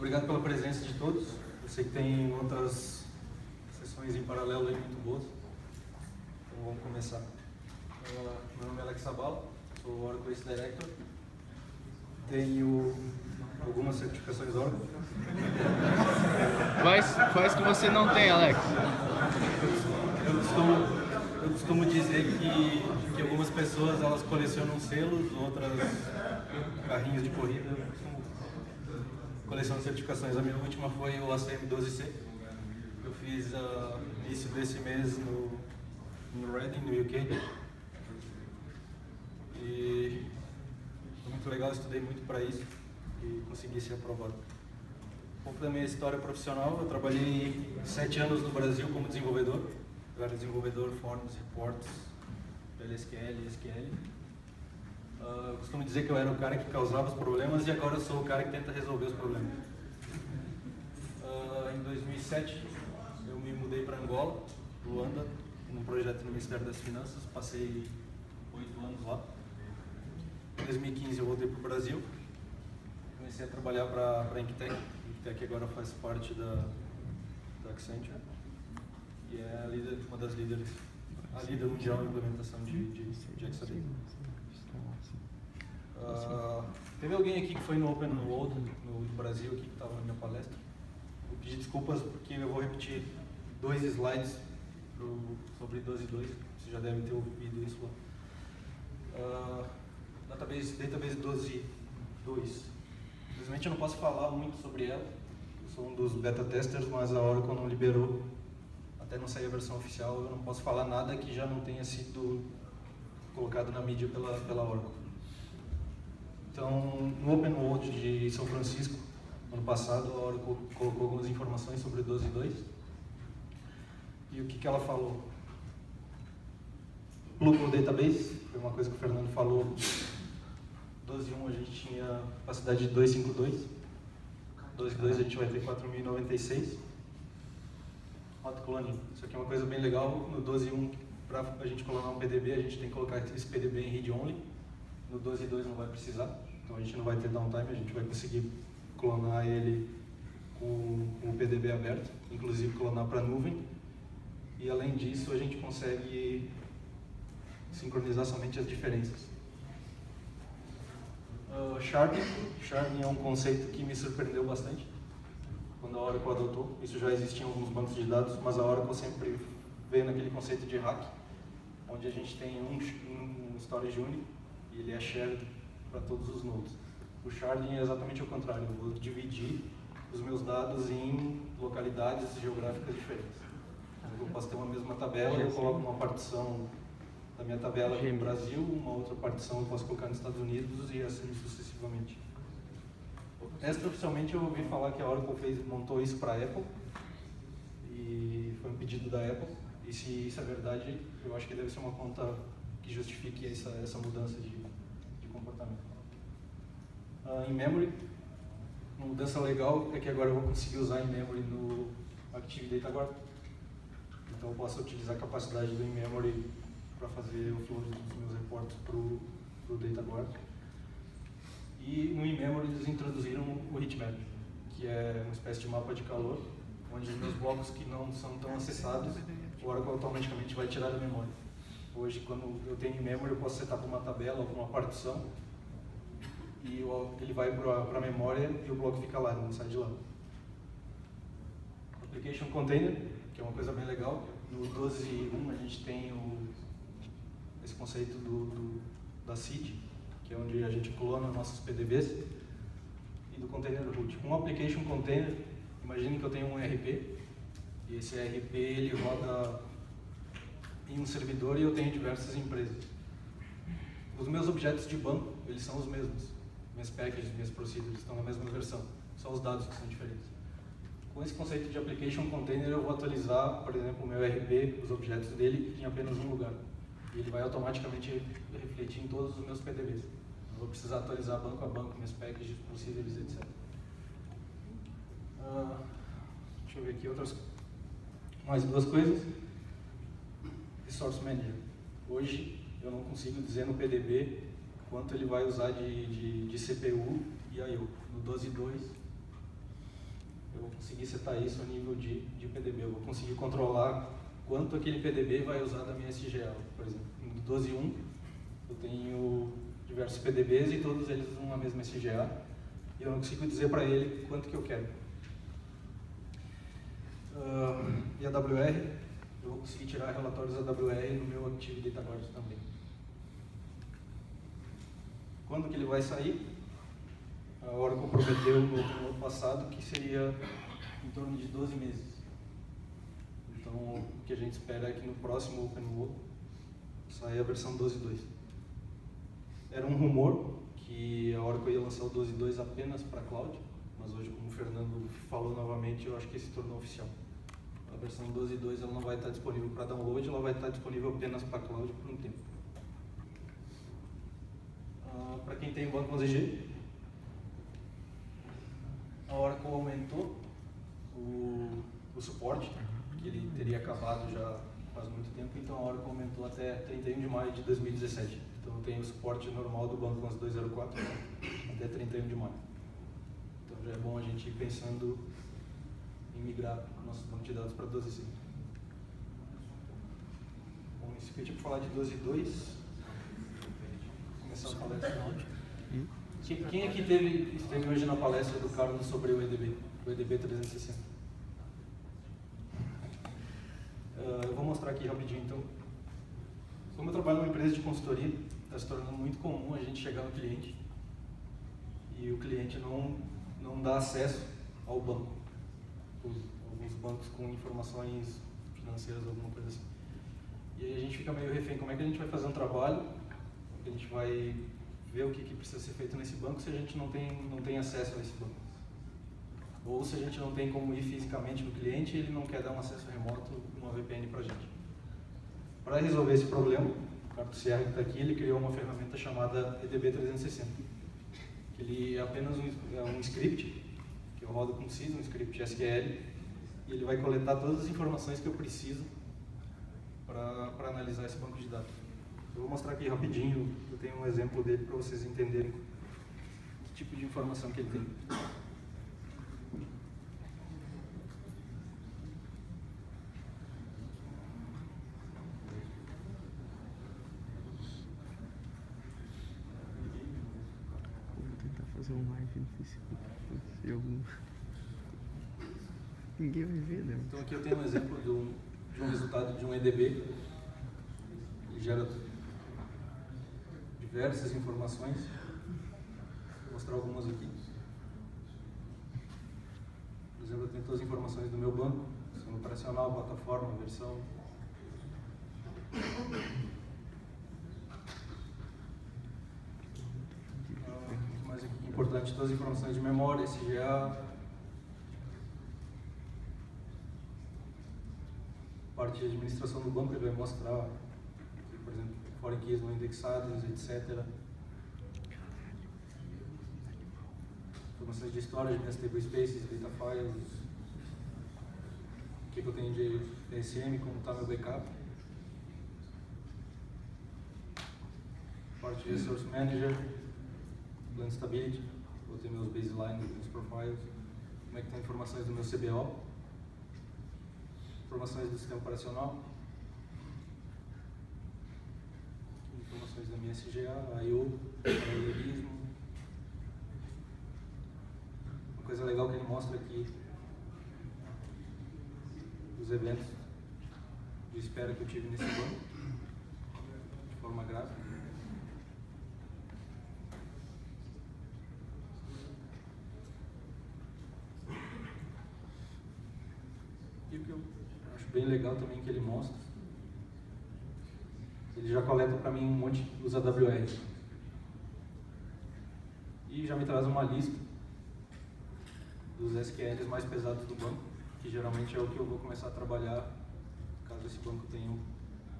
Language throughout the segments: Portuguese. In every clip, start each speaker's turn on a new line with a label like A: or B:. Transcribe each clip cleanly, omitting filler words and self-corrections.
A: Obrigado pela presença de todos. Eu sei que tem outras sessões em paralelo aí muito boas. Então vamos começar. Meu nome é Alex Sabala, sou Oracle Ace Director. Tenho algumas certificações Oracle.
B: Quais que você não tem, Alex?
A: Eu costumo dizer que algumas pessoas elas colecionam selos, outras carrinhos de corrida. Eu costumo colecionar certificações. A minha última foi o ACM12C. Eu fiz início desse mês no Reading, no UK. E foi muito legal, estudei muito para isso e consegui ser aprovado. Um pouco da minha história profissional, eu trabalhei 7 anos no Brasil como desenvolvedor. Eu era desenvolvedor Forms, Reports, PLSQL e SQL. Eu costumo dizer que eu era o cara que causava os problemas e agora eu sou o cara que tenta resolver os problemas. Em 2007, eu me mudei para Angola, Luanda, num projeto no Ministério das Finanças. Passei 8 anos lá. Em 2015 eu voltei para o Brasil. Comecei a trabalhar para a Inktec. A Inktec agora faz parte da Accenture. E é uma das líderes, a líder mundial em implementação de Exadata. Teve alguém aqui que foi no Open World no Brasil aqui que estava na minha palestra. Vou pedir desculpas porque eu vou repetir 2 slides sobre 12.2. Vocês já devem ter ouvido isso lá. Database 12.2. Infelizmente eu não posso falar muito sobre ela. Eu sou um dos beta testers, mas a Oracle não liberou. Até não sair a versão oficial, eu não posso falar nada que já não tenha sido colocado na mídia pela Oracle. Então, no Open World de São Francisco, ano passado, a Oracle colocou algumas informações sobre 12.2. E o que ela falou? Pluggable Database, foi uma coisa que o Fernando falou. 12.1 a gente tinha capacidade de 252. 12.2 a gente vai ter 4.096. Autocloning. Isso aqui é uma coisa bem legal. No 12.1, para a gente clonar um PDB, a gente tem que colocar esse PDB em read-only. No 12.2 não vai precisar, então a gente não vai ter downtime, a gente vai conseguir clonar ele com o PDB aberto, inclusive clonar para a nuvem. E além disso, a gente consegue sincronizar somente as diferenças. Sharding é um conceito que me surpreendeu bastante quando a Oracle adotou. Isso já existia em alguns bancos de dados, mas a Oracle sempre veio naquele conceito de hack, onde a gente tem um storage único e ele é shared para todos os nodes. O sharding é exatamente o contrário, eu vou dividir os meus dados em localidades geográficas diferentes. Eu posso ter uma mesma tabela, eu coloco uma partição da minha tabela aqui no Brasil, uma outra partição eu posso colocar nos Estados Unidos e assim sucessivamente. Extraoficialmente eu ouvi falar que a Oracle montou isso para a Apple e foi um pedido da Apple. E se isso é verdade, eu acho que deve ser uma conta que justifique essa mudança de comportamento. Em memory, uma mudança legal é que agora eu vou conseguir usar em memory no Active Data Guard. Então eu posso utilizar a capacidade do in-memory para fazer o flow dos meus reportes para o Data Guard. E no in-memory eles introduziram o heatmap, que é uma espécie de mapa de calor, onde os meus blocos que não são tão acessados, o Oracle automaticamente vai tirar da memória. Hoje, quando eu tenho in-memory, eu posso setar para uma tabela ou para uma partição, e ele vai para a memória e o bloco fica lá, ele não sai de lá. Application Container, que é uma coisa bem legal. No 12.1 a gente tem esse conceito da seed, que é onde a gente clona nossos PDBs, e do Container Root. Um Application Container, imagine que eu tenho um ERP, e esse ERP ele roda em um servidor e eu tenho diversas empresas. Os meus objetos de banco, eles são os mesmos. Minhas packages, minhas procedures estão na mesma versão, só os dados que são diferentes. Com esse conceito de Application Container eu vou atualizar, por exemplo, o meu ERP, os objetos dele, em apenas um lugar. E ele vai automaticamente refletir em todos os meus PDBs. Não vou precisar atualizar banco a banco, minhas packages, procedures, etc. Deixa eu ver aqui mais 2 coisas. Resource Manager. Hoje eu não consigo dizer no PDB quanto ele vai usar de CPU e I/O. No 12.2 eu vou conseguir setar isso a nível de PDB. Eu vou conseguir controlar quanto aquele PDB vai usar da minha SGA. Por exemplo, no 12.1 eu tenho diversos PDBs e todos eles usam a mesma SGA. E eu não consigo dizer para ele quanto que eu quero. E a WR, eu vou conseguir tirar relatórios AWR no meu Active Data Guard também. Quando que ele vai sair? A Oracle prometeu no ano passado que seria em torno de 12 meses. Então, o que a gente espera é que no próximo OpenWO saia a versão 12.2. Era um rumor que a Oracle ia lançar o 12.2 apenas para cloud, mas hoje, como o Fernando falou novamente, eu acho que se tornou oficial. A versão 12.2 ela não vai estar disponível para download, ela vai estar disponível apenas para cloud por um tempo. Para quem tem banco 11G, a Oracle aumentou o suporte, que ele teria acabado já faz muito tempo, então a Oracle aumentou até 31 de maio de 2017. Então eu tenho o suporte normal do banco 11.204 até 31 de maio. Então já é bom a gente ir pensando em migrar nossos bancos de dados para 12.5. Bom, isso que eu tinha para falar de 12.2. Começar a palestra. Quem aqui esteve hoje na palestra do Carlos sobre o EDB 360? Eu vou mostrar aqui rapidinho então. Como eu trabalho numa empresa de consultoria, está se tornando muito comum a gente chegar no cliente e o cliente não dá acesso ao banco. Alguns bancos com informações financeiras, alguma coisa assim. E aí a gente fica meio refém, como é que a gente vai fazer um trabalho, a gente vai ver o que precisa ser feito nesse banco se a gente não tem acesso a esse banco. Ou se a gente não tem como ir fisicamente no cliente e ele não quer dar um acesso remoto, uma VPN para a gente. Para resolver esse problema, o Carlos Sierra que está aqui, ele criou uma ferramenta chamada EDB 360. Que ele é apenas um script, que eu rodo com CIS, um script SQL, e ele vai coletar todas as informações que eu preciso para analisar esse banco de dados. Eu vou mostrar aqui rapidinho, eu tenho um exemplo dele para vocês entenderem que tipo de informação que ele tem.
B: Vou tentar fazer um live no Facebook. Se algum... Ninguém vai ver, né?
A: Então aqui eu tenho um exemplo de um resultado de um EDB. Ele gera diversas informações. Vou mostrar algumas aqui. Por exemplo, eu tenho todas as informações do meu banco, sistema operacional, plataforma, versão. Mais importante, todas as informações de memória, SGA. Parte de administração do banco, ele vai mostrar, por exemplo, foreign keys não indexados, etc. Informações de storage, minhas table spaces, data files, o que eu tenho de TSM, como está meu backup. Parte de resource manager, plan stability, vou ter meus baselines, meus profiles, como é que estão informações do meu CBO, informações do sistema operacional, informações da minha SGA, I/O, paralelismo. Uma coisa legal que ele mostra aqui, os eventos de espera que eu tive nesse banco, de forma gráfica. E o que eu acho bem legal também que ele mostra, ele já coleta para mim um monte dos AWS. E já me traz uma lista dos SQLs mais pesados do banco, que geralmente é o que eu vou começar a trabalhar caso esse banco tenha um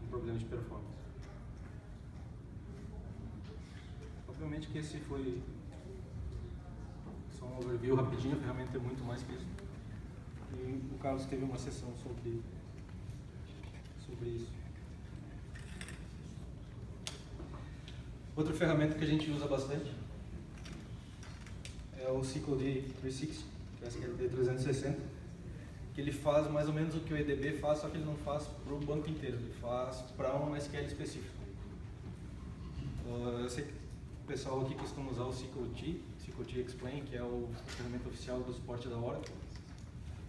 A: problema de performance. Obviamente que esse foi só um overview rapidinho, a ferramenta é muito mais que isso. E o Carlos teve uma sessão sobre isso. Outra ferramenta que a gente usa bastante é o Cycled 360, que é o SQL 360, que ele faz mais ou menos o que o EDB faz, só que ele não faz para o banco inteiro, ele faz para um SQL específico. Eu sei que o pessoal aqui costuma usar o SQLT Explain, que é o ferramenta oficial do suporte da Oracle,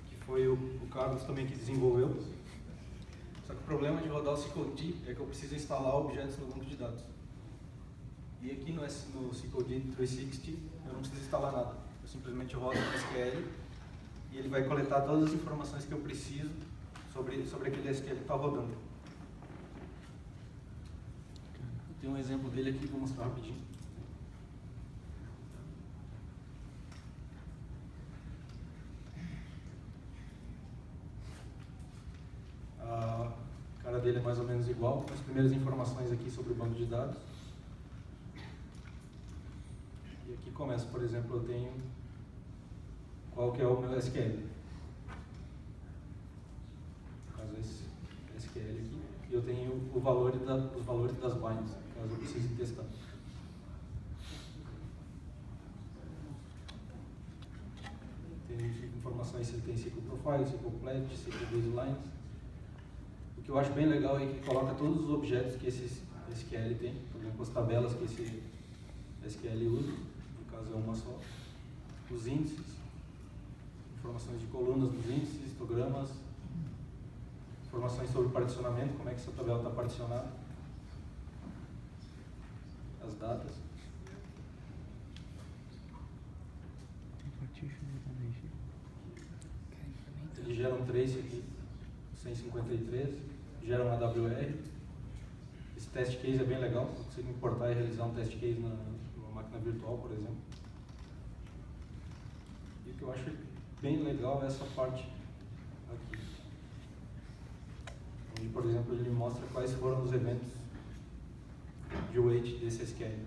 A: que foi o Carlos também que desenvolveu. Só que o problema de rodar o SQLT é que eu preciso instalar objetos no banco de dados. E aqui no SQLT 360 eu não preciso instalar nada. Eu simplesmente rodo o SQL e ele vai coletar todas as informações que eu preciso sobre aquele SQL que está rodando. Eu tenho um exemplo dele aqui, vou mostrar rapidinho. A cara dele é mais ou menos igual, as primeiras informações aqui sobre o banco de dados. E aqui começa, por exemplo, eu tenho qual que é o meu SQL. No caso, esse SQL aqui. E eu tenho os valores das binds, caso eu precise testar. Tem informações se ele tem SQL Profile, SQL Pledge, SQL Baselines. O que eu acho bem legal é que ele coloca todos os objetos que esse SQL tem, por exemplo, as tabelas que esse SQL usa, no caso é uma só, os índices, informações de colunas dos índices, histogramas, informações sobre particionamento, como é que essa tabela está particionada, as datas. Ele gera um trace aqui, 153, gera um AWR. Esse test case é bem legal, eu consigo importar e realizar um test case numa máquina virtual, por exemplo. E o que eu acho bem legal é essa parte aqui, onde, por exemplo, ele me mostra quais foram os eventos de wait desse SQL.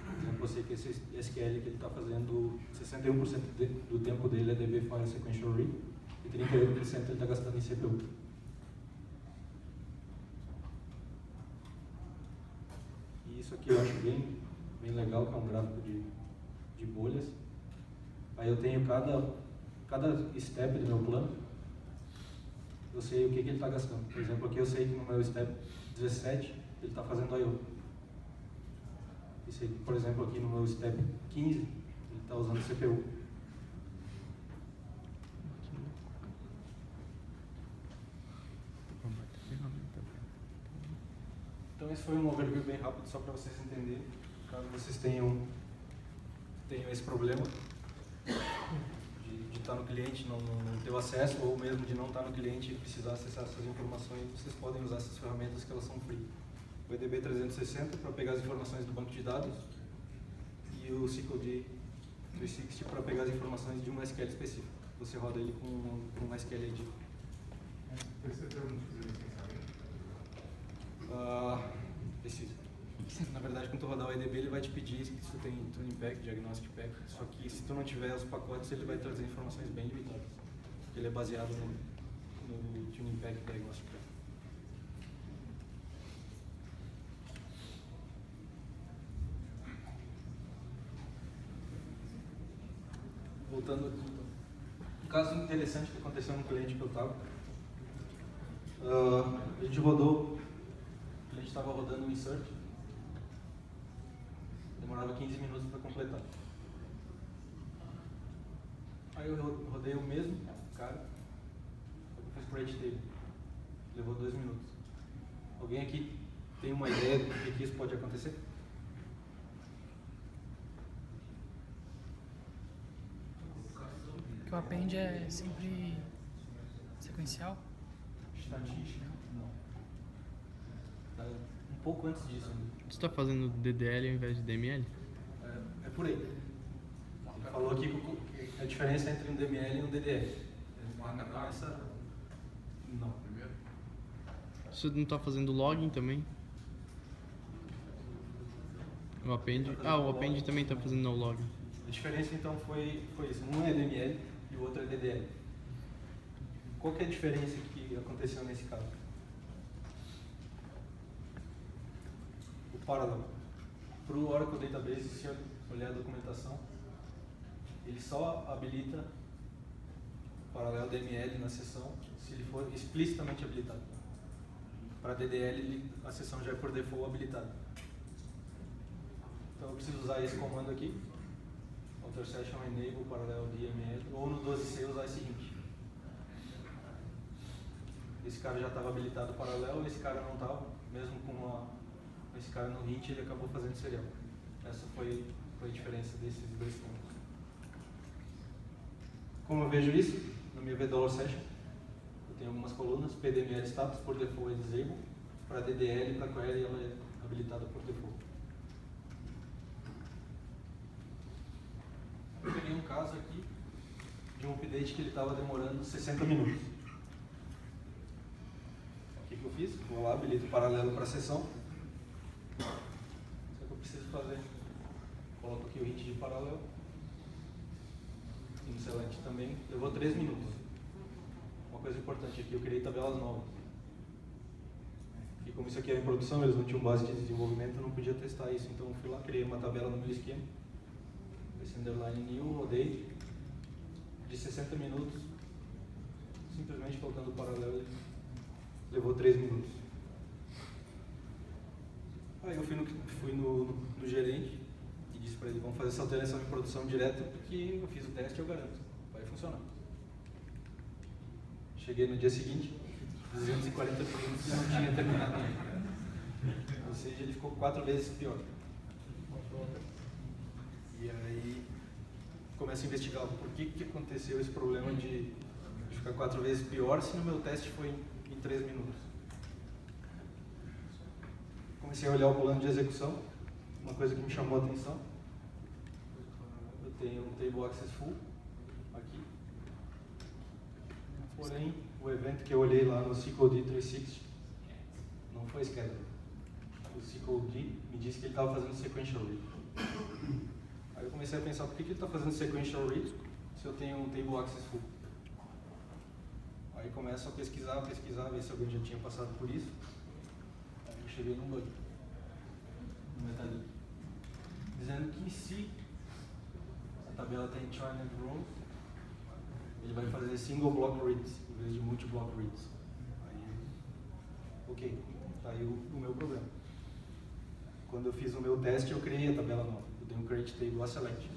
A: Por exemplo, eu sei que esse SQL que ele está fazendo, 61% do tempo dele é DB File Sequential Read e 38% ele está gastando em CPU. E isso aqui eu acho bem legal, que é um gráfico de bolhas. Aí eu tenho cada step do meu plano, eu sei o que ele está gastando. Por exemplo, aqui eu sei que no meu step 17 ele está fazendo I/O. E sei que, por exemplo, aqui no meu step 15 ele está usando CPU. Então esse foi um overview bem rápido, só para vocês entenderem, caso vocês tenham esse problema de estar no cliente, não ter o acesso, ou mesmo de não estar no cliente e precisar acessar essas informações, vocês podem usar essas ferramentas que elas são free. O EDB 360 para pegar as informações do banco de dados e o SQL 360 para pegar as informações de um SQL específico. Você roda ele com um SQL ID.
C: Precisa ter algum tipo de licenciamento?
A: Precisa. Na verdade, quando tu rodar o EDB, ele vai te pedir se tu tem Tuning Pack, Diagnostic Pack. Só que se tu não tiver os pacotes, ele vai trazer informações bem limitadas. Ele é baseado no Tuning Pack e Diagnostic Pack. Voltando aqui, então. Um caso interessante que aconteceu no cliente que eu estava. A gente rodou, o cliente estava rodando um insert, demorava 15 minutos para completar. Aí eu rodei o mesmo cara, só que eu fiz create table, levou 2 minutos. Alguém aqui tem uma ideia do que isso pode acontecer?
D: Que o append é sempre sequencial?
A: Estatística? Não. Tá um pouco antes disso ainda.
B: Você está fazendo DDL ao invés de DML?
A: É por aí. Ele falou aqui que a diferença entre um DML e um DDL. Não.
B: Você não está fazendo login também? O append? O append também está fazendo no login.
A: A diferença então foi isso. Um é DML e o outro é DDL. Qual que é a diferença que aconteceu nesse caso? O parallel. Para o Oracle Database, se olhar a documentação, ele só habilita paralelo DML na sessão, se ele for explicitamente habilitado. Para DDL, a sessão já é por default habilitada. Então eu preciso usar esse comando aqui, Alter Session Enable Parallel DML, ou no 12C usar esse hint. Esse cara já estava habilitado paralelo, esse cara não estava, mesmo com esse cara no hint ele acabou fazendo serial. Essa foi a diferença desses dois pontos. Como eu vejo isso? Na minha VDollar Session, eu tenho algumas colunas, PDML status por default é disable, para DDL e para query ela é habilitada por default. Eu peguei um caso aqui de um update que ele estava demorando 60 minutos. O que eu fiz? Vou lá, habilito o paralelo para a sessão. Só que eu preciso fazer. Coloco aqui o hint de paralelo. E no select também. Levou 3 minutos. Uma coisa importante aqui, eu criei tabelas novas. E como isso aqui era em produção, eles não tinham base de desenvolvimento, eu não podia testar isso. Então eu fui lá, criei uma tabela no meu esquema. Esse underline new, rodei. De 60 minutos. Simplesmente colocando o paralelo. Levou 3 minutos. Aí eu fui no gerente e disse para ele, vamos fazer essa alteração em produção direta, porque eu fiz o teste e eu garanto, vai funcionar. Cheguei no dia seguinte, 240 minutos e não tinha terminado ainda. Ou seja, ele ficou 4 vezes pior. E aí começo a investigar por que aconteceu esse problema de ficar 4 vezes pior se no meu teste foi em 3 minutos. Comecei a olhar o plano de execução, uma coisa que me chamou a atenção. Eu tenho um Table Access Full aqui. Porém, o evento que eu olhei lá no SQLD 360 não foi scheduled. O SQLD me disse que ele estava fazendo sequential read. Aí eu comecei a pensar, por que ele está fazendo sequential read se eu tenho um Table Access Full? Aí começo a pesquisar, ver se alguém já tinha passado por isso. Aí eu cheguei num bug, no Metallic, dizendo que se a tabela tem Churned Rows, ele vai fazer single block reads, em vez de multi-block reads. Aí, ok, tá aí o meu problema. Quando eu fiz o meu teste, eu criei a tabela nova. Eu dei um create table a select.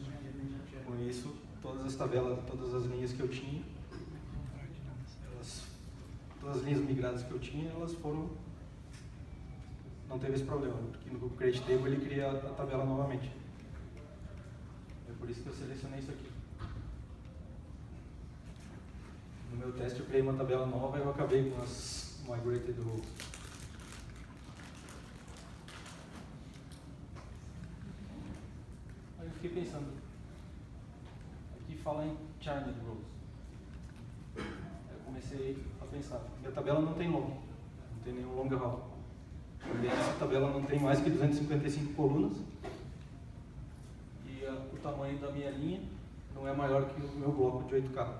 A: Com isso, todas as tabelas, todas as linhas que eu tinha, todas as linhas migradas que eu tinha, elas foram... Não teve esse problema, porque no create table ele cria a tabela novamente. É por isso que eu selecionei isso aqui. No meu teste eu criei uma tabela nova e eu acabei com as migrated rows. Aí eu fiquei pensando, aqui fala em churned rows. Aí eu comecei a pensar, minha tabela não tem long, não tem nenhum long haul. Essa tabela não tem mais que 255 colunas e o tamanho da minha linha não é maior que o meu bloco de 8K.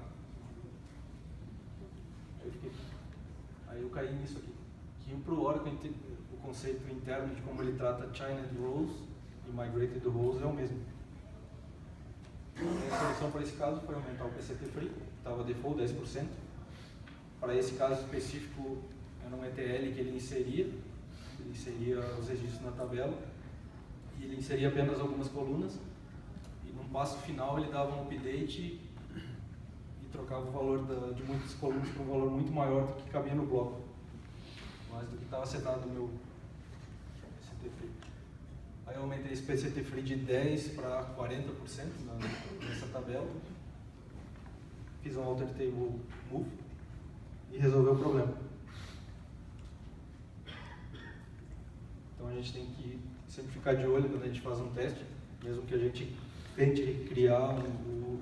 A: Aí eu caí nisso aqui. Que para o Oracle, o conceito interno de como ele trata churned rows e migrated rows é o mesmo. A solução para esse caso foi aumentar o PCT free, que estava default 10%. Para esse caso específico, era um ETL que ele inseria os registros na tabela e ele inseria apenas algumas colunas e num passo final ele dava um update e trocava o valor de muitas colunas para um valor muito maior do que cabia no bloco, mais do que estava setado no meu PCT free. Aí eu aumentei esse PCT free de 10% para 40% nessa tabela, fiz um alter table move e resolveu o problema. Então a gente tem que sempre ficar de olho quando a gente faz um teste, mesmo que a gente tente criar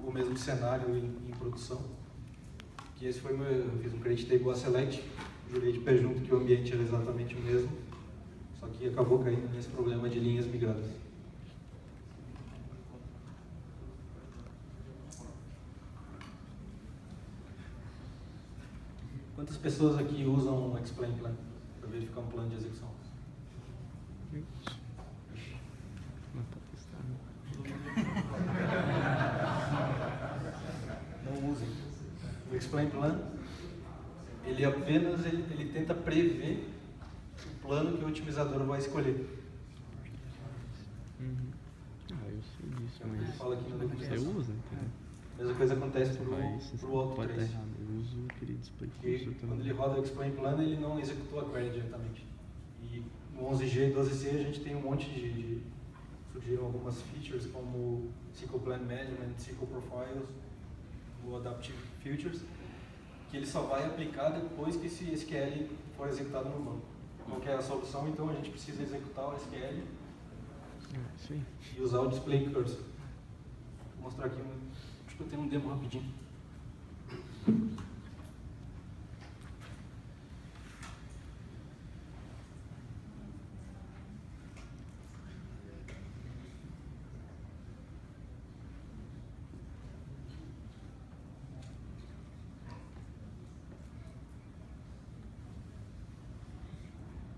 A: o mesmo cenário em produção. Que esse foi eu fiz um create table a select, jurei de pé junto que o ambiente era exatamente o mesmo, só que acabou caindo nesse problema de linhas migradas. Quantas pessoas aqui usam um explain plan para verificar um plano de execução?
B: Não tá testando.
A: Não usem. O explain plan, ele apenas ele tenta prever o plano que o otimizador vai escolher.
B: Ah, eu sei disso,
A: É o que ele
B: mas
A: fala aqui na
B: você
A: documentação.
B: usa, entendeu?
A: A mesma coisa acontece
B: Você
A: pro Auto
B: pode estar
A: 3.
B: errado, eu uso aquele display
A: Porque
B: cursor
A: quando ele
B: também.
A: roda o explain plan, ele não executou a query diretamente. E no 11G e 12C a gente tem um monte surgiram algumas features como SQL Plan Management, SQL Profiles, o Adaptive Features, que ele só vai aplicar depois que esse SQL for executado no banco. Qual que é a solução? Então a gente precisa executar o SQL
B: Isso aí.
A: e usar o display cursor. Vou mostrar aqui, acho que eu tenho um demo rapidinho.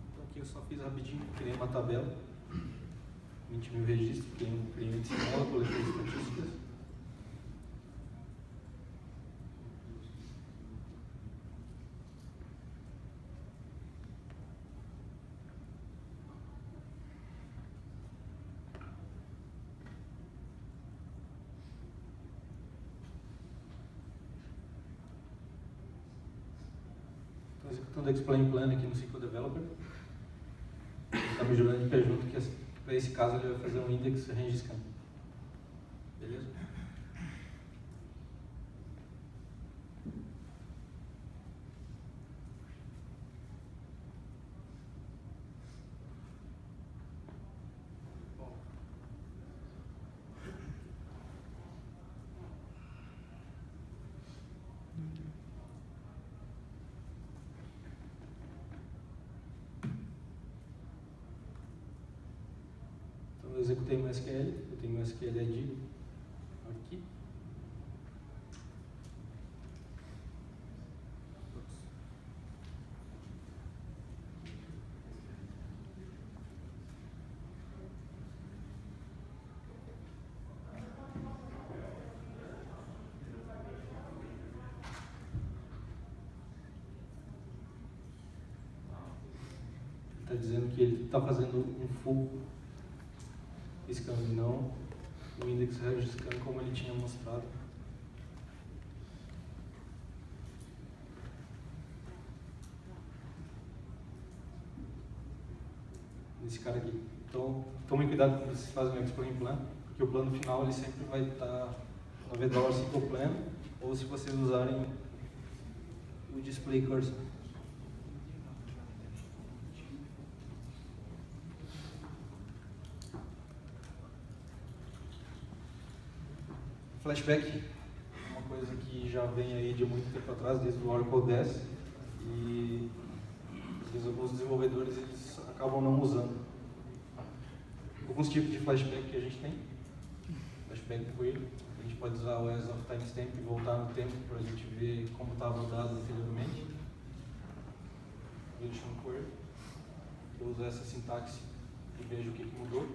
A: Então aqui eu só fiz rapidinho, criei uma tabela, 20.000 registros, criei um índice dela, coletei estatísticas. Estou executando o Explain Plan aqui no SQL Developer. Ele está me jogando de pé junto que para esse caso ele vai fazer um index range scan. Beleza? Bom. Então eu executei meu SQL, eu tenho meu SQL ID aqui. Está dizendo que ele está fazendo um full scan e não o index range scan como ele tinha mostrado. Nesse cara aqui. Então, tomem cuidado quando vocês fazem o Explain Plan, porque o plano final ele sempre vai estar no VDOR SQL Plan, ou se vocês usarem o Display Cursor. Flashback é uma coisa que já vem aí de muito tempo atrás, desde o Oracle 10, e às vezes alguns desenvolvedores eles acabam não usando. Alguns tipos de flashback que a gente tem, flashback query, a gente pode usar o as of timestamp e voltar no tempo para a gente ver como estava o dado anteriormente. Relation query, eu uso essa sintaxe e vejo o que mudou.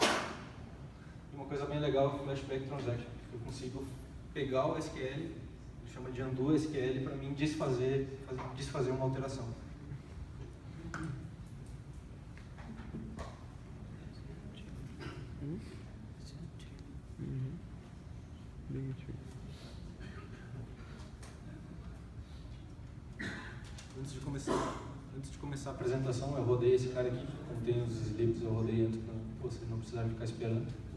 A: E uma coisa bem legal é o flashback transaction. Eu consigo pegar o SQL, ele chama de undo SQL, para mim desfazer uma alteração.
B: Bem útil.
A: Antes de começar a apresentação, eu rodei esse cara aqui, como tem os slips, eu rodei antes para vocês não precisarem ficar esperando.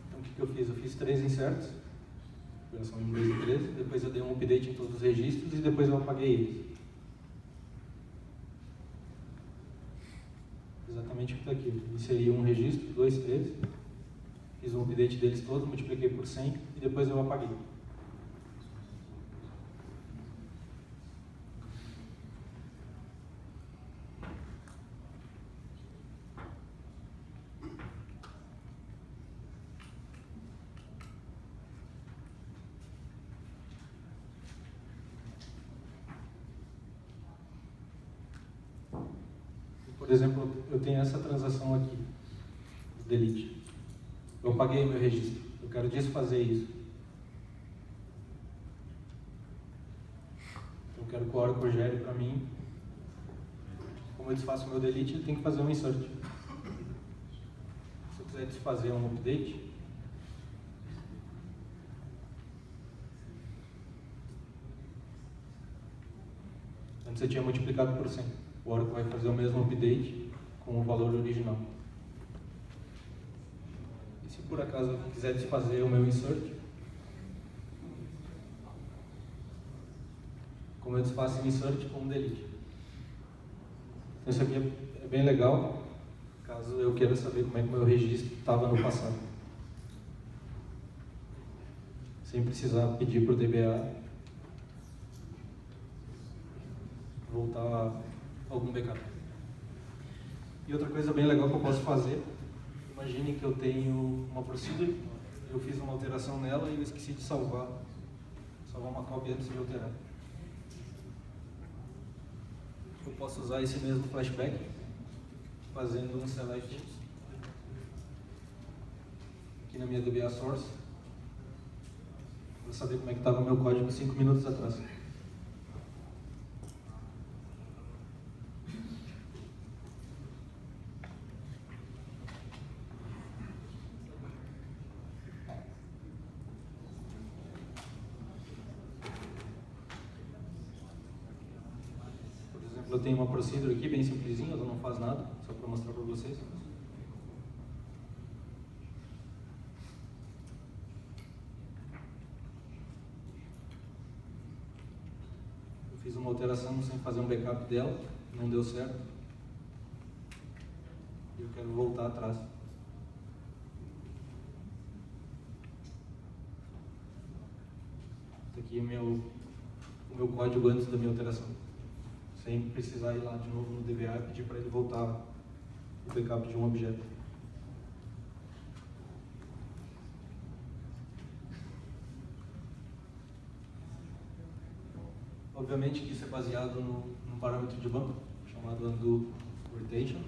A: Então, o que eu fiz? Eu fiz 3 insertos, operação em 2 e 13, depois eu dei um update em todos os registros e depois eu apaguei eles. Exatamente o que está aqui. Eu inseri um registro, 2, 3, fiz um update deles todos, multipliquei por 100 e depois eu apaguei. Por exemplo, eu tenho essa transação aqui, delete. Eu apaguei meu registro, eu quero desfazer isso. Eu quero que o Oracle gere para mim. Como eu desfaço o meu delete, eu tenho que fazer um insert. Se eu quiser desfazer um update, antes eu tinha multiplicado por 100. O Oracle vai fazer o mesmo update com o valor original. E se por acaso eu quiser desfazer o meu insert, como eu desfaço o insert com um delete. Então isso aqui é bem legal, caso eu queira saber como é que o meu registro estava no passado. Sem precisar pedir para o DBA voltar algum backup. E outra coisa bem legal que eu posso fazer, imagine que eu tenho uma procedure, eu fiz uma alteração nela e eu esqueci de salvar uma cópia antes de alterar. Eu posso usar esse mesmo flashback fazendo um select aqui na minha DBA source para saber como é que estava o meu código 5 minutos atrás. Eu tenho uma procedure aqui bem simplesinha, ela não faz nada, só para mostrar para vocês. Eu fiz uma alteração sem fazer um backup dela, não deu certo. E eu quero voltar atrás. Esse aqui é o meu código antes da minha alteração. Sem precisar ir lá de novo no DBA e pedir para ele voltar o backup de um objeto. Obviamente que isso é baseado num parâmetro de banco chamado undo rotation.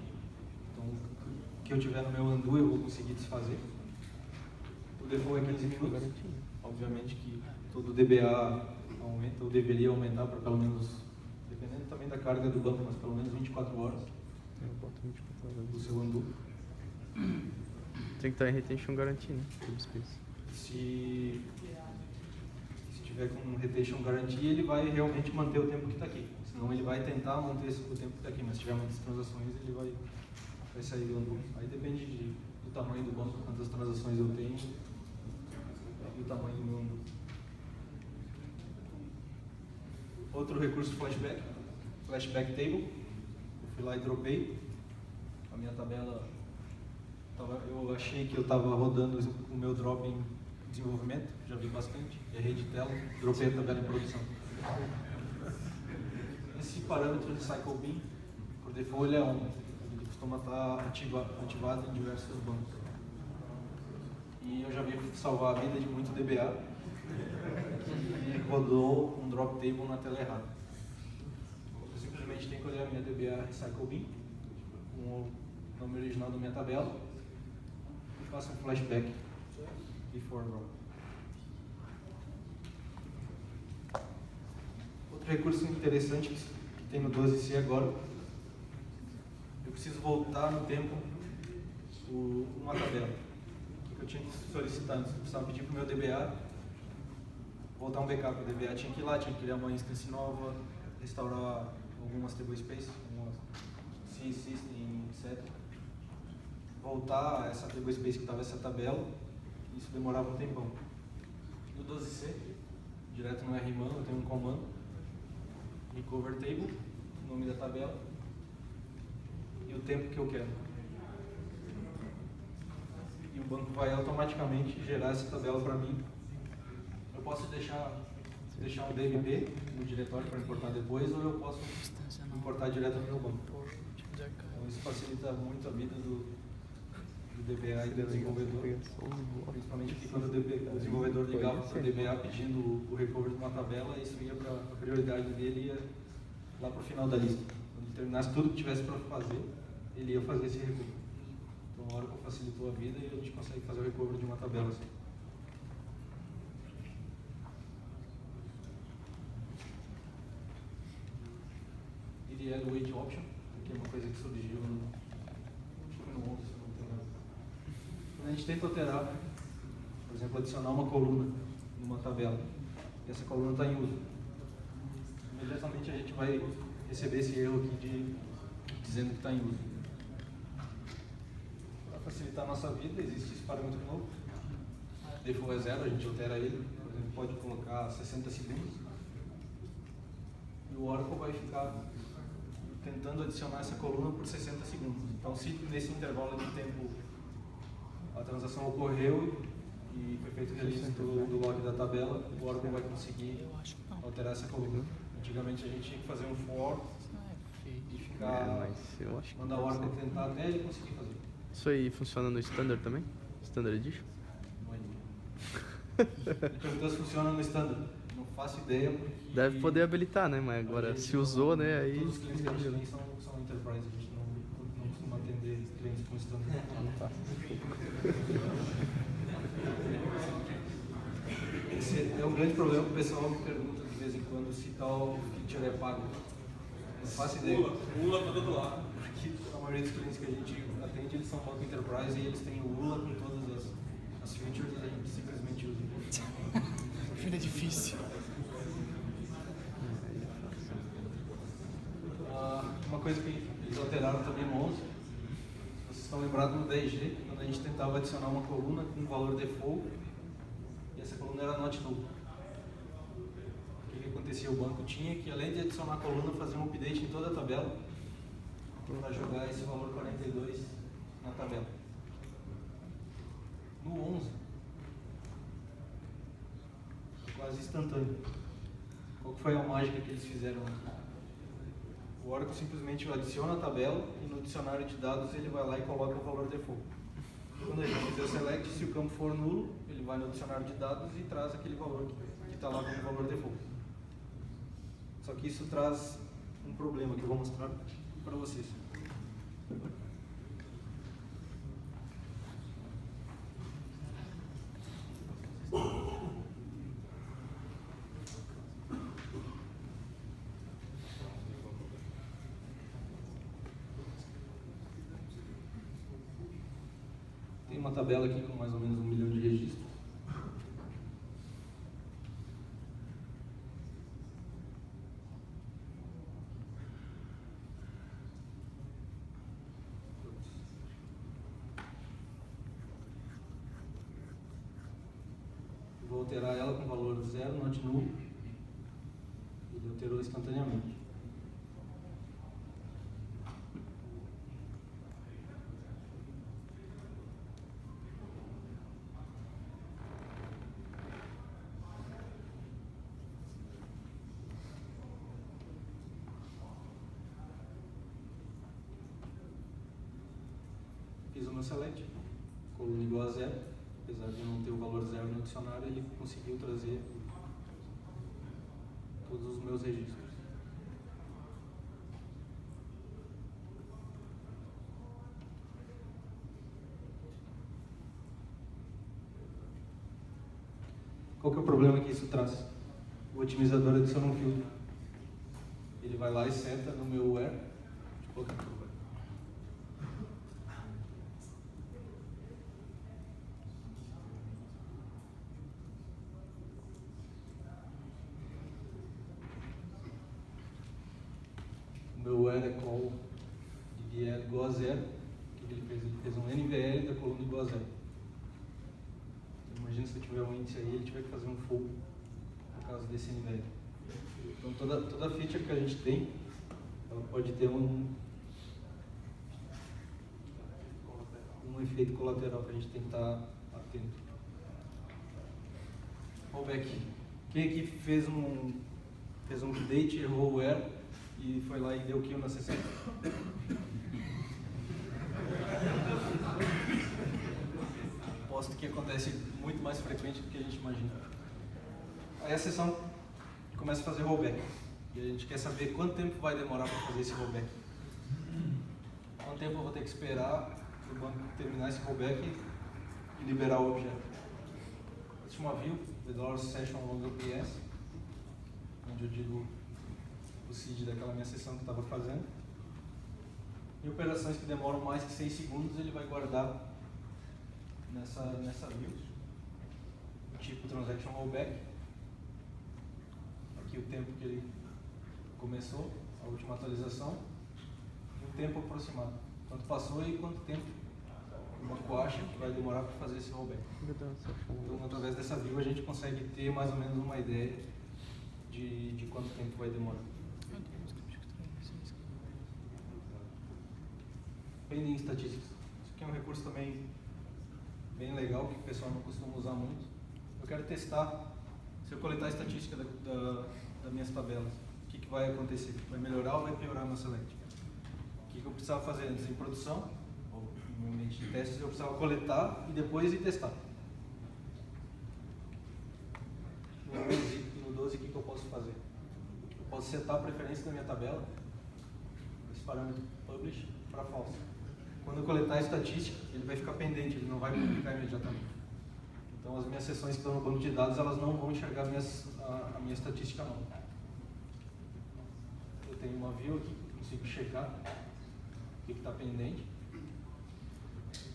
A: Então, o que eu tiver no meu undo eu vou conseguir desfazer. O default é 15 minutos. Obviamente que todo DBA aumenta, ou deveria aumentar para pelo menos, dependendo também da carga do banco, mas pelo menos 24 horas.
B: Eu boto 24 horas.
A: Do seu undo.
B: Tem que estar em retention guarantee, né?
A: Se tiver com retention guarantee, ele vai realmente manter o tempo que está aqui. Senão ele vai tentar manter o tempo que está aqui, mas se tiver muitas transações, ele vai sair do undo. Aí depende do tamanho do banco, quantas transações eu tenho e o tamanho do meu undo. Outro recurso flashback table. Eu fui lá e dropei a minha tabela. Eu achei que eu estava rodando o meu drop em desenvolvimento, já vi bastante, errei de tela, dropei a tabela em produção. Esse parâmetro de cycle bin, por default, ele é 1. Ele costuma estar ativado em diversos bancos. E eu já vi salvar a vida de muito DBA e rodou um drop table na tela errada. Eu simplesmente tenho que olhar a minha DBA recycle bin com o nome original da minha tabela e faço um flashback before drop. Outro recurso interessante que tem no 12C agora, eu preciso voltar no tempo uma tabela. O que eu tinha que solicitar antes? Eu precisava pedir para o meu DBA voltar um backup. O DBA tinha que ir lá, tinha que criar uma instância nova, restaurar algumas table space, algumas C-System, etc. Voltar essa table space que estava essa tabela, isso demorava um tempão. No 12C, direto no RMAN, eu tenho um comando, recover table, o nome da tabela e o tempo que eu quero. E o banco vai automaticamente gerar essa tabela para mim. Eu posso deixar um DMP no diretório para importar depois, ou eu posso importar direto no meu banco. Então isso facilita muito a vida do DBA e do desenvolvedor, principalmente aqui quando o desenvolvedor ligava para o DBA pedindo o recovery de uma tabela, isso ia para a prioridade dele, ia lá para o final da lista. Quando ele terminasse tudo que tivesse para fazer, ele ia fazer esse recovery. Então o Oracle facilitou a vida e a gente consegue fazer o recovery de uma tabela assim. EDL Wait Option, que é uma coisa que surgiu no 11, se não me engano. Quando a gente tenta alterar, por exemplo, adicionar uma coluna numa tabela, e essa coluna está em uso, imediatamente a gente vai receber esse erro aqui dizendo que está em uso. Para facilitar a nossa vida, existe esse parâmetro novo. Default é 0, a gente altera ele, por exemplo, pode colocar 60 segundos. E o Oracle vai ficar tentando adicionar essa coluna por 60 segundos. Então, se nesse intervalo de tempo a transação ocorreu e foi feito o release do log da tabela, o Oracle vai conseguir alterar essa coluna. Antigamente a gente tinha que fazer um for e ficar,
B: mas eu acho que
A: mandar o Oracle tentar até ele conseguir fazer.
B: Isso aí funciona no Standard também? Standard Edition?
A: Não é ideia. Então, funciona no Standard. Não faço ideia porque...
B: Deve poder habilitar, né? Mas agora se usou, né? Aí...
A: Todos os clientes que a gente tem são Enterprise, a gente não costuma atender clientes com Standard.
B: Não tá.
A: Esse é um grande problema que o pessoal me pergunta de vez em quando se tal feature é pago. Não faço ideia.
E: Pula para todo lado.
A: Porque a maioria dos clientes que a gente atende, eles são banco Enterprise e eles têm o ULA com todas as features e a gente simplesmente usa.
D: Vida difícil.
A: Uma coisa que eles alteraram também no 11, vocês estão lembrados no 10G, quando a gente tentava adicionar uma coluna com um valor default, e essa coluna era not null. O que acontecia? O banco tinha que, além de adicionar a coluna, fazer um update em toda a tabela, para jogar esse valor 42 na tabela. No 11, foi quase instantâneo. Qual que foi a mágica que eles fizeram aqui? O Oracle simplesmente adiciona a tabela e no dicionário de dados ele vai lá e coloca o valor default. Quando a gente fizer o select, se o campo for nulo, ele vai no dicionário de dados e traz aquele valor que está lá como valor default. Só que isso traz um problema que eu vou mostrar para vocês. Tem uma tabela aqui com mais ou menos 1 milhão de registros. Vou alterar ela com valor 0, not null. Ele alterou instantaneamente. Fiz o meu select, coluna igual a 0, apesar de não ter o valor 0 no dicionário, ele conseguiu trazer todos os meus registros. Qual que é o problema que isso traz? O otimizador adiciona um filtro. Ele vai lá e seta no meu where, deixa eu colocar aqui o where. O meu where é call de VL igual a 0. O que ele fez? Ele fez um NVL da coluna igual a 0. Imagina se eu tiver um índice aí, ele tiver que fazer um full por causa desse NVL. Então toda feature que a gente tem, ela pode ter um efeito colateral que a gente tem que estar atento. Rollback. Quem aqui fez um update, errou o erro e foi lá e deu kill na sessão? Aposto que acontece muito mais frequente do que a gente imagina. Aí a sessão começa a fazer rollback. E a gente quer saber quanto tempo vai demorar para fazer esse rollback. tempo eu vou ter que esperar o banco terminar esse rollback e liberar o objeto. Existe uma view, the session longer PS, onde eu digo o seed daquela minha sessão que eu estava fazendo. E operações que demoram mais que 6 segundos ele vai guardar nessa view. Tipo transaction rollback. Aqui o tempo que ele começou, a última atualização, e o tempo aproximado. Quanto passou e quanto tempo o banco acha que vai demorar para fazer esse rollback. Então, através dessa view, a gente consegue ter mais ou menos uma ideia de quanto tempo vai demorar. Pending Statistics. Isso aqui é um recurso também bem legal, que o pessoal não costuma usar muito. Eu quero testar, se eu coletar a estatística das minhas tabelas, o que vai acontecer? Vai melhorar ou vai piorar meu select? O que eu precisava fazer antes em produção, ou no ambiente de testes, eu precisava coletar e depois ir testar. No 12, o que eu posso fazer? Eu posso setar a preferência da minha tabela, esse parâmetro publish, para false. Quando eu coletar a estatística, ele vai ficar pendente, ele não vai publicar imediatamente. Então as minhas sessões que estão no banco de dados, elas não vão enxergar a minha estatística não. Eu tenho uma view aqui, consigo checar o que está pendente.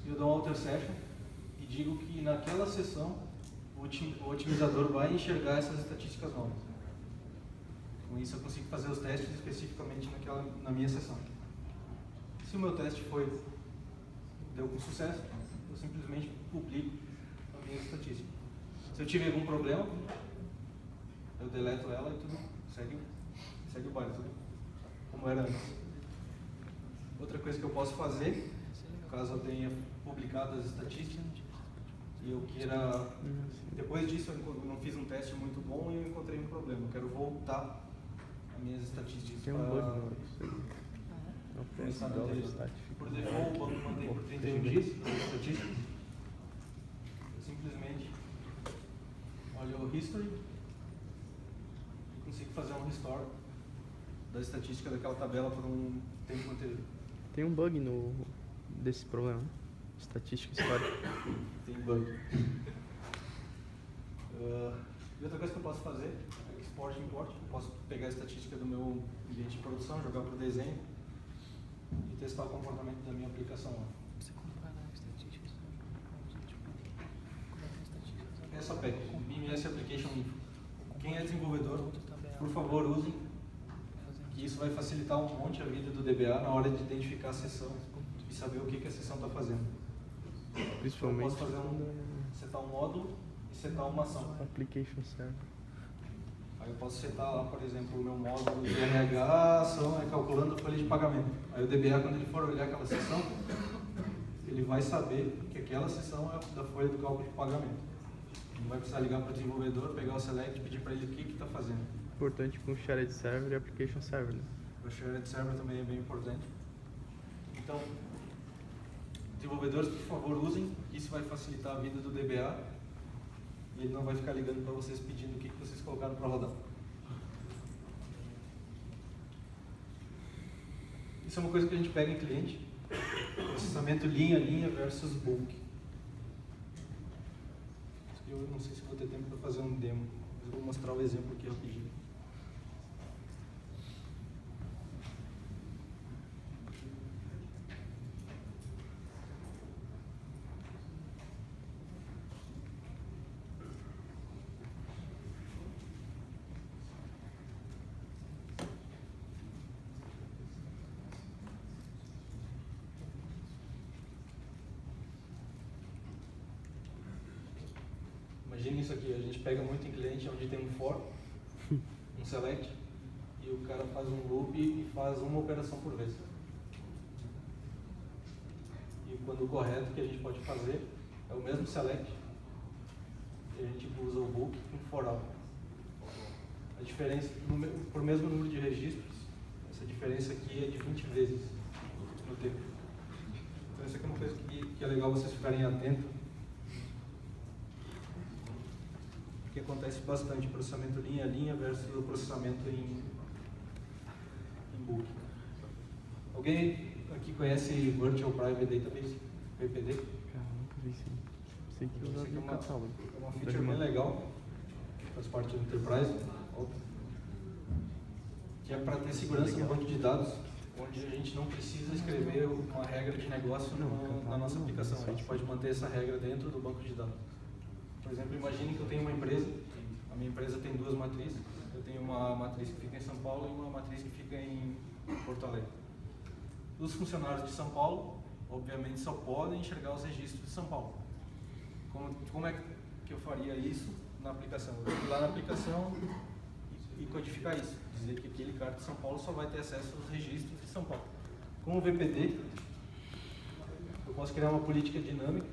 A: E eu dou um alter session e digo que naquela sessão o otimizador vai enxergar essas estatísticas novas. Com isso eu consigo fazer os testes especificamente na minha sessão. Se o meu teste deu com sucesso, eu simplesmente publico a minha estatística. Se eu tiver algum problema, eu deleto ela e tudo segue o baile, tudo como era antes. Outra coisa que eu posso fazer, caso eu tenha publicado as estatísticas e eu queira, depois disso eu não fiz um teste muito bom e eu encontrei um problema, eu quero voltar as minhas estatísticas
B: Tem um bug no
A: por default, o banco mantém por 31 dias as estatísticas. Eu simplesmente olho o history e consigo fazer um restore da estatística daquela tabela por um tempo anterior.
B: Tem um bug desse problema, estatística histórica.
A: Tem bug. E outra coisa que eu posso fazer é export e import. Eu posso pegar a estatística do meu ambiente de produção, jogar para o desenho e testar o comportamento da minha aplicação lá.
D: Você comparar estatísticas com
A: Essa PEC, BMS Application Info. Quem é desenvolvedor, por favor, usem, que isso vai facilitar um monte a vida do DBA na hora de identificar a sessão e saber o que a sessão está fazendo.
B: Principalmente
A: eu posso setar um módulo e setar uma ação.
B: Application Server.
A: Aí eu posso setar lá, por exemplo, o meu módulo de RH, ação é calculando a folha de pagamento. Aí o DBA, quando ele for olhar aquela sessão, ele vai saber que aquela sessão é da folha do cálculo de pagamento. Não vai precisar ligar para o desenvolvedor, pegar o select e pedir para ele o que está fazendo.
B: Importante com Shared Server e Application Server, né?
A: O Shared Server também é bem importante. Então, desenvolvedores, por favor, usem, isso vai facilitar a vida do DBA e ele não vai ficar ligando para vocês pedindo o que vocês colocaram para rodar. Isso é uma coisa que a gente pega em cliente, processamento linha a linha versus bulk. Eu não sei se vou ter tempo para fazer um demo, mas eu vou mostrar o exemplo aqui rapidinho. Imagina isso aqui, a gente pega muito em cliente onde tem um for, um select, e o cara faz um loop e faz uma operação por vez. E quando o correto que a gente pode fazer é o mesmo select, e a gente usa o book com for all. A diferença, por mesmo número de registros, essa diferença aqui é de 20 vezes no tempo. Então isso aqui é uma coisa que é legal vocês ficarem atentos, que acontece bastante, processamento linha a linha versus o processamento em bulk. Alguém aqui conhece Virtual Private Database, VPD?
B: Cara, nunca vi isso. Sei que eu
A: Isso
B: usava
A: aqui é
B: no catálogo.
A: uma feature bem legal, faz parte do Enterprise, que é para ter segurança no banco de dados, onde a gente não precisa escrever uma regra de negócio na nossa aplicação. A gente pode manter essa regra dentro do banco de dados. Por exemplo, imagine que eu tenho uma empresa, a minha empresa tem duas matrizes. Eu tenho uma matriz que fica em São Paulo e uma matriz que fica em Porto Alegre. Os funcionários de São Paulo, obviamente, só podem enxergar os registros de São Paulo. Como é que eu faria isso na aplicação? Eu vou lá na aplicação e codificar isso. Dizer que aquele cara de São Paulo só vai ter acesso aos registros de São Paulo. Com o VPD, eu posso criar uma política dinâmica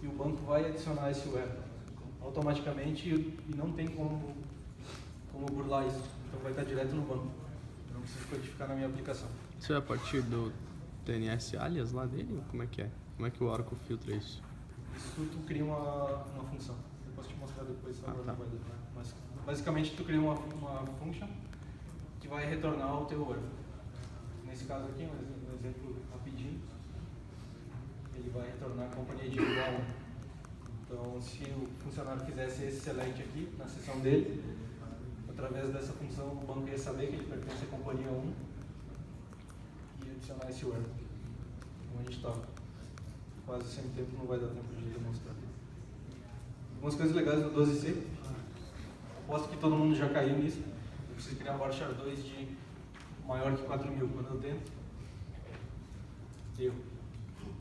A: e o banco vai adicionar esse web automaticamente e não tem como burlar isso. Então vai estar direto no banco. Eu não preciso codificar na minha aplicação.
B: Isso é a partir do DNS alias lá dele? Ou como é que é? Como é que o Oracle filtra isso?
A: Isso tu cria uma função. Eu posso te mostrar depois, agora
B: tá.
A: não vai dar. Mas basicamente tu cria uma function que vai retornar o teu web. Nesse caso aqui, um exemplo rapidinho, ele vai retornar a companhia de igual 1. Então, se o funcionário fizesse esse select aqui na seção dele, através dessa função o banco ia saber que ele pertence à companhia 1 e adicionar esse word. Como a gente está quase sem tempo, não vai dar tempo de demonstrar. Algumas coisas legais do 12C. Aposto que todo mundo já caiu nisso. Eu preciso criar um varchar 2 de maior que 4.000. Quando eu tento, erro.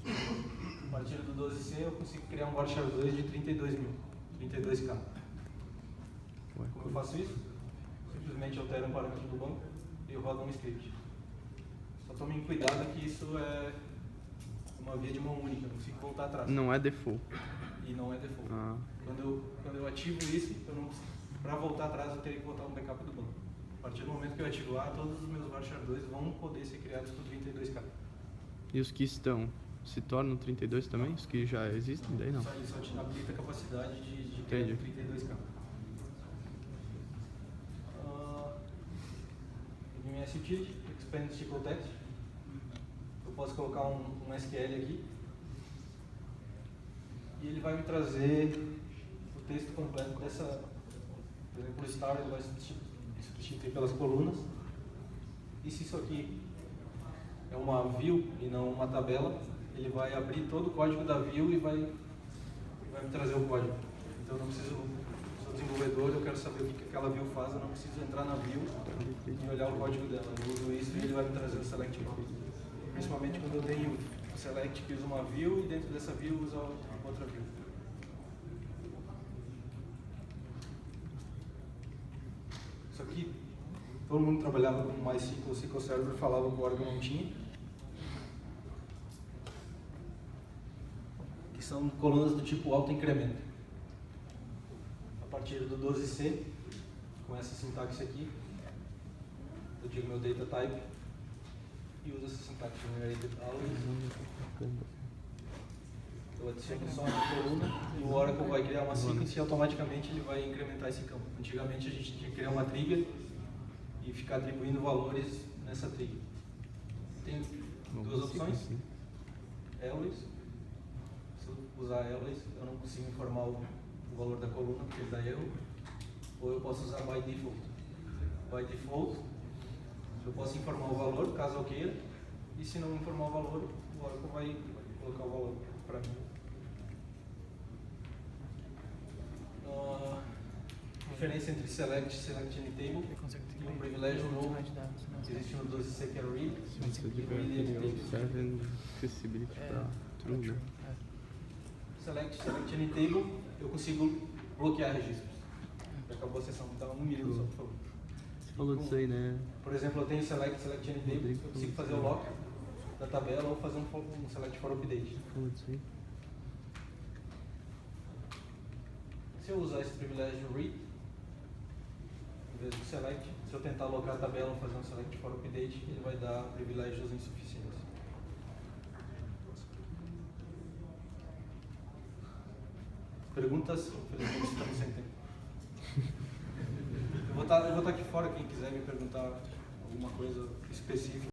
A: A partir do 12C eu consigo criar um varchar 2 de 32.000, 32K. Como eu faço isso? Simplesmente altero um parâmetro do banco e eu rodo um script. Só tomem cuidado que isso é uma via de mão única, não consigo voltar atrás.
B: Não é default.
A: E não é default.
B: Ah.
A: Quando eu ativo isso, para voltar atrás eu teria que botar um backup do banco. A partir do momento que eu ativar, todos os meus varchar 2 vão poder ser criados com 32K.
B: E os que estão, se tornam 32 também? Os que já existem? Daí não.
A: Só te habilita a capacidade de criar 32K. MS Utility, Expand SQL Text. Eu posso colocar um SQL aqui e ele vai me trazer o texto completo dessa. Por exemplo, o star ele vai substituir pelas colunas. E se isso aqui é uma view e não uma tabela, ele vai abrir todo o código da view e vai me trazer o código. Então eu não preciso, sou desenvolvedor, eu quero saber o que aquela view faz, eu não preciso entrar na view e olhar o código dela. Eu uso isso e ele vai me trazer o select view. Principalmente quando eu tenho o select que usa uma view e dentro dessa view usa outra view. Isso aqui, todo mundo trabalhava com MySQL, SQL Server, falava que o Oracle não tinha. Que são colunas do tipo auto-incremento. A partir do 12C, com essa sintaxe aqui, eu digo meu data type e uso essa sintaxe generated always. Eu adiciono só uma coluna e o Oracle vai criar uma sequence e automaticamente ele vai incrementar esse campo. Antigamente a gente tinha que criar uma trigger e ficar atribuindo valores nessa trigger. Tem duas opções. Always. Se eu usar always, eu não consigo informar o valor da coluna porque ele dá erro. Ou eu posso usar by default. By default, eu posso informar o valor, caso eu queira, e se não informar o valor, o Oracle vai colocar o valor para mim. Diferença entre select e select any table e um privilégio novo que existe no 12C que é read.
B: Isso de serve accessibility para true, né?
A: Select any table, eu consigo bloquear registros. Acabou a sessão, então 1 minuto só, por favor.
B: Você falou disso aí, né?
A: Por exemplo, eu tenho select any table, eu consigo fazer o lock da tabela ou fazer um select for update.
B: Você falou disso aí?
A: Se eu usar esse privilégio read, em vez do select, se eu tentar alocar a tabela ou fazer um select for update, ele vai dar privilégios insuficientes. Perguntas? Infelizmente estamos sem tempo. Eu vou estar aqui fora, quem quiser me perguntar alguma coisa específica.